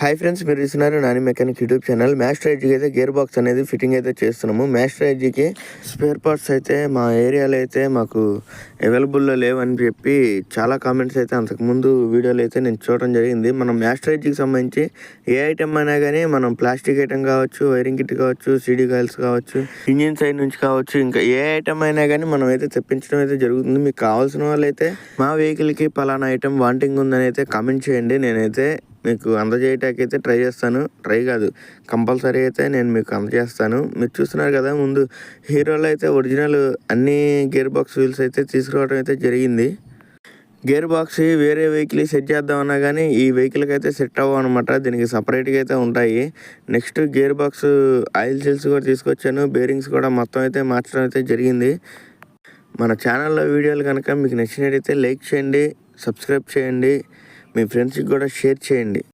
Hi friends, మీరు చూస్తున్నారు Nani mechanic YouTube channel. Master ఎడ్జ్కి అయితే గేర్ బాక్స్ అనేది ఫిట్టింగ్ అయితే చేస్తున్నాము. మాస్టర్ ఎడ్జ్కి స్పేర్ పార్ట్స్ అయితే మా ఏరియాలో అయితే మాకు అవైలబుల్లో లేవని చెప్పి చాలా కామెంట్స్ అయితే అంతకుముందు వీడియోలు అయితే నేను చూడడం జరిగింది. మనం మాస్టర్ ఎడ్జ్కి సంబంధించి ఏ ఐటమ్ అయినా కానీ మనం ప్లాస్టిక్ ఐటమ్ కావచ్చు, వైరింగ్ కిట్ కావచ్చు, సీడీ కాయిల్స్ కావచ్చు, ఇంజిన్ సైడ్ నుంచి కావచ్చు, ఇంకా ఏ ఐటమ్ అయినా కానీ మనం అయితే తెప్పించడం అయితే జరుగుతుంది. మీకు కావాల్సిన వాళ్ళు అయితే మా వెహికల్కి పలానా ఐటమ్ వాంటింగ్ ఉందని అయితే కామెంట్ చేయండి. నేనైతే మీకు అందజేయటానికి అయితే ట్రై చేస్తాను. కంపల్సరీ అయితే నేను మీకు అందజేస్తాను. మీరు చూస్తున్నారు కదా, ముందు హీరోలో అయితే ఒరిజినల్ అన్ని గేర్ బాక్స్ వీల్స్ అయితే తీసుకురావడం అయితే జరిగింది. గేర్ బాక్స్ వేరే వెహికల్ సెట్ చేద్దామన్నా కానీ ఈ వెహికల్కి అయితే సెట్ అవ్వవు అనమాట. దీనికి సపరేట్గా అయితే ఉంటాయి. Next gear box oil seals కూడా తీసుకొచ్చాను. బేరింగ్స్ కూడా మొత్తం అయితే మార్చడం అయితే జరిగింది. మన ఛానల్లో వీడియోలు కనుక మీకు నచ్చినట్టయితే లైక్ చేయండి, సబ్స్క్రైబ్ చేయండి, మీ ఫ్రెండ్స్కి కూడా షేర్ చేయండి.